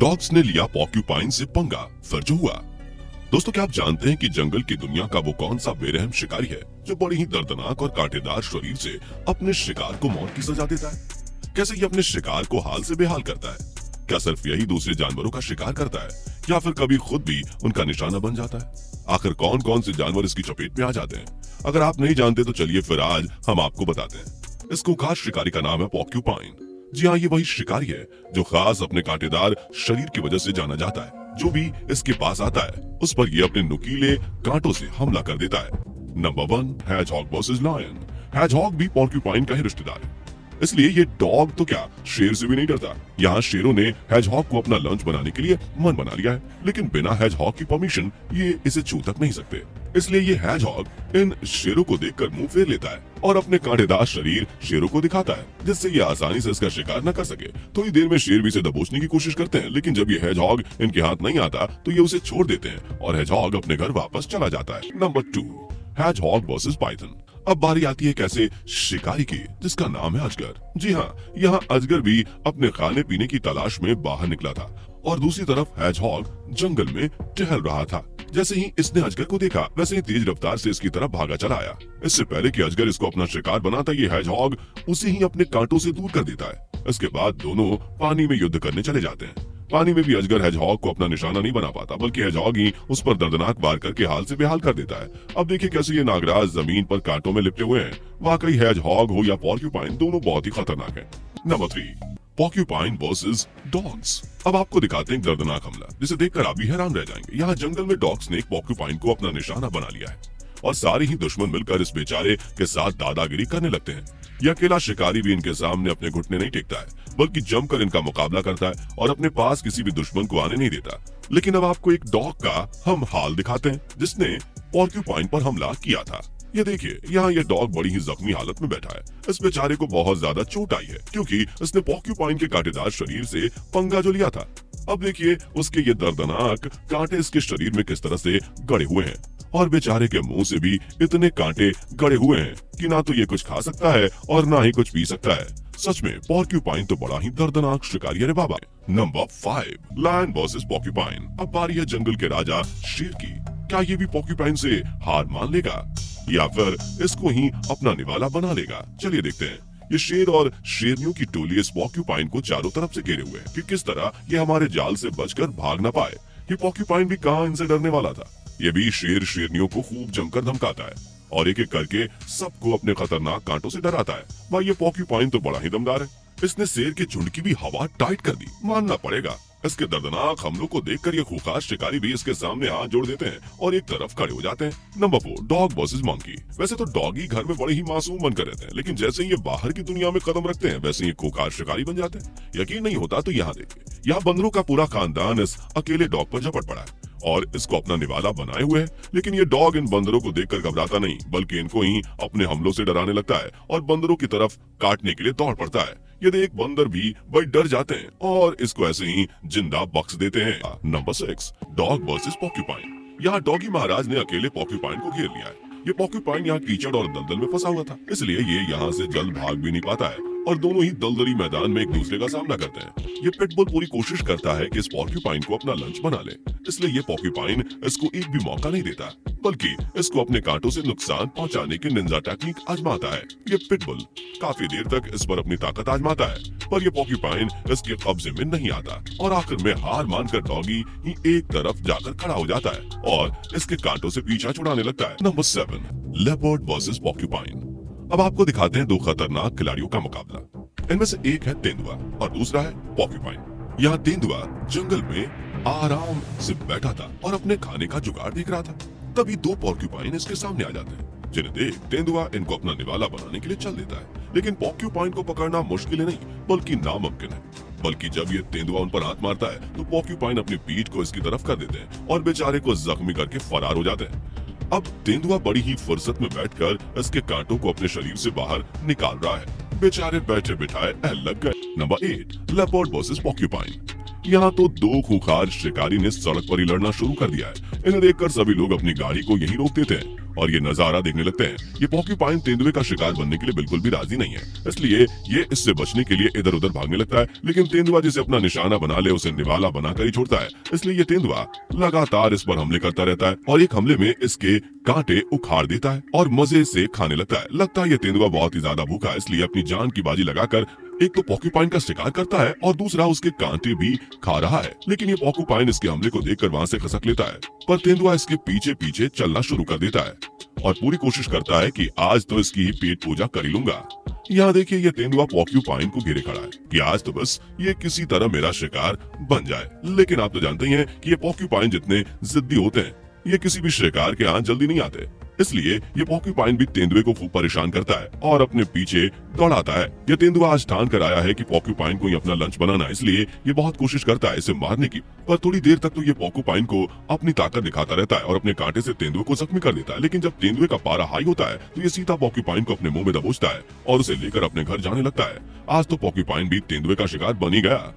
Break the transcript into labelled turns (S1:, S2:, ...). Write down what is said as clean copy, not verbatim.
S1: Dogs ने लिया porcupine से पंगा, फिर जो हुआ। दोस्तों, क्या आप जानते हैं कि जंगल की दुनिया का वो कौन सा बेरहम शिकारी है जो बड़ी ही दर्दनाक और कांटेदार शरीर से अपने शिकार को मौत की सजा देता है? कैसे ये अपने शिकार को हाल से बेहाल करता है? क्या सिर्फ यही दूसरे जानवरों का शिकार करता है या फिर कभी खुद भी उनका निशाना बन जाता है? आखिर कौन कौन से जानवर इसकी चपेट में आ जाते हैं? अगर आप नहीं जानते तो चलिए फिर आज हम आपको बताते हैं। इस खूंखार शिकारी का नाम है पॉर्क्यूपाइन। जी हाँ, ये वही शिकारी है जो खास अपने कांटेदार शरीर की वजह से जाना जाता है। जो भी इसके पास आता है उस पर ये अपने नुकीले कांटों से हमला कर देता है। Number 1, hedgehog versus lion. Hedgehog भी पॉर्क्यूपाइन का ही रिश्तेदार है, इसलिए ये डॉग तो क्या शेर से भी नहीं डरता। यहाँ शेरों ने हैजहॉग को अपना लंच बनाने के लिए मन बना लिया है, लेकिन बिना हैजहॉग की परमिशन ये इसे छू तक नहीं सकते। इसलिए ये हैजहॉग इन शेरों को देखकर मुंह फेर लेता है और अपने कांटेदार शरीर शेरों को दिखाता है, जिससे ये आसानी से इसका शिकार न कर सके। थोड़ी देर में शेर भी इसे दबोचने की कोशिश करते हैं, लेकिन जब ये हैजहॉग इनके हाथ नहीं आता तो ये उसे छोड़ देते हैं और हैजहॉग अपने घर वापस चला जाता है। Number 2, hedgehog versus Python. अब बारी आती है एक ऐसे शिकारी की जिसका नाम है अजगर। जी हाँ, यहाँ अजगर भी अपने खाने पीने की तलाश में बाहर निकला था और दूसरी तरफ हैजहॉग जंगल में टहल रहा था। जैसे ही इसने अजगर को देखा वैसे ही तेज रफ्तार से इसकी तरफ भागा चला आया। इससे पहले कि अजगर इसको अपना शिकार बनाता, ये हैजहॉग उसे ही अपने कांटों से दूर कर देता है। इसके बाद दोनों पानी में युद्ध करने चले जाते हैं। पानी में भी अजगर हैजहॉग को अपना निशाना नहीं बना पाता, बल्कि हैजहॉग ही उस पर दर्दनाक वार करके हाल से बेहाल कर देता है। अब देखिए कैसे ये नागराज जमीन पर कांटों में लिपटे हुए हैं। वाकई हैजहॉग हो या पॉर्क्यूपाइन, दोनों बहुत ही खतरनाक हैं। Number 3, porcupine versus dogs. अब आपको दिखाते हैं एक दर्दनाक हमला जिसे देखकर आप भी हैरान रह जाएंगे। यहाँ जंगल में डॉग्स ने एक पॉर्क्यूपाइन को अपना निशाना बना लिया है और सारे ही दुश्मन मिलकर इस बेचारे के साथ दादागिरी करने लगते हैं। यह अकेला शिकारी भी इनके सामने अपने घुटने नहीं टेकता है, बल्कि जमकर इनका मुकाबला करता है और अपने पास किसी भी दुश्मन को आने नहीं देता। लेकिन अब आपको एक डॉग का हम हाल दिखाते हैं जिसने पॉर्क्यूपाइन पर हमला किया था। ये देखिए, यहाँ ये डॉग बड़ी ही जख्मी हालत में बैठा है। इस बेचारे को बहुत ज्यादा चोट आई है क्योंकि इसने पॉर्क्यूपाइन के कांटेदार शरीर से पंगा जो लिया था। अब देखिए उसके ये दर्दनाक कांटे इसके शरीर में किस तरह से गड़े हुए हैं और बेचारे के मुंह से भी इतने कांटे गड़े हुए हैं कि ना तो ये कुछ खा सकता है और ना ही कुछ पी सकता है। सच में पॉर्क्यूपाइन तो बड़ा ही दर्दनाक शिकारी है रे बाबा। Number 5, lion versus porcupine. अब बारी है जंगल के राजा शेर की। क्या ये भी पॉर्क्यूपाइन से हार मान लेगा या फिर इसको ही अपना निवाला बना लेगा? चलिए देखते हैं। ये शेर और शेरनियों की टोली इस पॉर्क्यूपाइन को चारों तरफ से घेरे हुए है कि किस तरह ये हमारे जाल से बचकर भाग न पाए। ये पॉर्क्यूपाइन भी कहाँ इनसे डरने वाला था। ये भी शेर शेरनियों को खूब जमकर धमकाता है और एक एक करके सबको अपने खतरनाक कांटों से डराता है। भाई ये पॉर्क्यूपाइन तो बड़ा ही दमदार है। इसने शेर के झुंड की भी हवा टाइट कर दी, मानना पड़ेगा। इसके दर्दनाक हमलों को देखकर ये खूंखार शिकारी भी इसके सामने हाथ जोड़ देते हैं और एक तरफ खड़े हो जाते हैं। Number 4, dog versus monkey. वैसे तो डॉगी घर में बड़े ही मासूम बनकर रहते हैं, लेकिन जैसे ही ये बाहर की दुनिया में कदम रखते हैं वैसे ही खूंखार शिकारी बन जाते हैं। यकीन नहीं होता तो यहाँ देखिए, यहाँ बंदरों का पूरा खानदान इस अकेले डॉग पर झपट पड़ा है और इसको अपना निवाला बनाए हुए है। लेकिन ये डॉग इन बंदरों को देखकर घबराता नहीं, बल्कि इनको ही अपने हमलों से डराने लगता है और बंदरों की तरफ काटने के लिए दौड़ पड़ता है। ये देख बंदर भी बड़े डर जाते हैं और इसको ऐसे ही जिंदा बख्श देते हैं। Number 6, dog versus porcupine. यहाँ डॉगी महाराज ने अकेले पॉर्क्यूपाइन को घेर लिया है। ये पॉर्क्यूपाइन यहाँ कीचड़ और दलदल में फंसा हुआ था, इसलिए ये यहाँ से जल्द भाग भी नहीं पाता है और दोनों ही दलदली मैदान में एक दूसरे का सामना करते हैं। ये पिटबुल पूरी कोशिश करता है कि इस पॉर्क्यूपाइन को अपना लंच बना ले, इसलिए ये पॉर्क्यूपाइन इसको एक भी मौका नहीं देता, बल्कि इसको अपने कांटों से नुकसान पहुंचाने की निंजा टेक्निक आजमाता है। ये पिटबुल काफी देर तक इस पर अपनी ताकत आजमाता है, पर ये पॉर्क्यूपाइन इसके कब्जे में नहीं आता और आखिर में हार मानकर डॉगी ही एक तरफ जाकर खड़ा हो जाता है और इसके कांटों से पीछा छुड़ाने लगता है। Number 7, leopard versus porcupine. अब आपको दिखाते हैं दो खतरनाक खिलाड़ियों का मुकाबला। इनमें से एक है तेंदुआ और दूसरा है पॉर्क्यूपाइन। यहाँ तेंदुआ जंगल में आराम से बैठा था और अपने खाने का जुगाड़ देख रहा था। तभी दो पॉर्क्यूपाइन इसके सामने आ जाते हैं, जिन्हें देख तेंदुआ इनको अपना निवाला बनाने के लिए चल देता है। लेकिन पॉर्क्यूपाइन को पकड़ना मुश्किल नहीं बल्कि नामुमकिन है, बल्कि जब ये तेंदुआ उन पर हाथ मारता है तो पॉर्क्यूपाइन अपनी पीठ को इसकी तरफ कर देते हैं और बेचारे को जख्मी करके फरार हो जाते हैं। अब तेंदुआ बड़ी ही फुर्सत में बैठकर इसके कांटों को अपने शरीर से बाहर निकाल रहा है। बेचारे बैठे बिठाए एल लग गए। Number 8, leopard versus porcupine. यहाँ तो दो खूंखार शिकारी ने सड़क पर ही लड़ना शुरू कर दिया है। इन्हें देखकर सभी लोग अपनी गाड़ी को यहीं रोक देते हैं और ये नजारा देखने लगते हैं। ये पोर्क्यूपाइन तेंदुए का शिकार बनने के लिए बिल्कुल भी राजी नहीं है, इसलिए ये इससे बचने के लिए इधर उधर भागने लगता है। लेकिन तेंदुआ जिसे अपना निशाना बना ले उसे निवाला बनाकर ही छोड़ता है, इसलिए ये तेंदुआ लगातार इस पर हमले करता रहता है और एक हमले में इसके कांटे उखाड़ देता है और मजे से खाने लगता है ये तेंदुआ बहुत ही ज्यादा भूखा है, इसलिए अपनी जान की बाजी लगाकर एक तो पोर्क्यूपाइन का शिकार करता है और दूसरा उसके कांटे भी खा रहा है। लेकिन ये पोर्क्यूपाइन इसके हमले को देखकर वहां से खसक लेता है, पर तेंदुआ इसके पीछे पीछे चलना शुरू कर देता है और पूरी कोशिश करता है कि आज तो इसकी पेट पूजा कर ही लूंगा। यहाँ देखिए ये तेंदुआ पोर्क्यूपाइन को घेरे खड़ा है कि आज तो बस ये किसी तरह मेरा शिकार बन जाए। लेकिन आप तो जानते ही हैं कि ये पोर्क्यूपाइन जितने जिद्दी होते हैं, ये किसी भी शिकार के यहाँ जल्दी नहीं आते, इसलिए ये पोर्क्यूपाइन भी तेंदुए को खूब परेशान करता है और अपने पीछे दौड़ाता है। ये तेंदुआ आज ठान कर आया है कि पोर्क्यूपाइन को ही अपना लंच बनाना है, इसलिए ये बहुत कोशिश करता है इसे मारने की, पर थोड़ी देर तक तो ये पोर्क्यूपाइन को अपनी ताकत दिखाता रहता है और अपने कांटे से तेंदुए को जख्मी कर देता है। लेकिन जब तेंदुए का पारा हाई होता है तो ये सीधा पोर्क्यूपाइन को अपने मुंह में दबोचता है और उसे लेकर अपने घर जाने लगता है। आज तो पोर्क्यूपाइन भी तेंदुए का शिकार बन ही गया।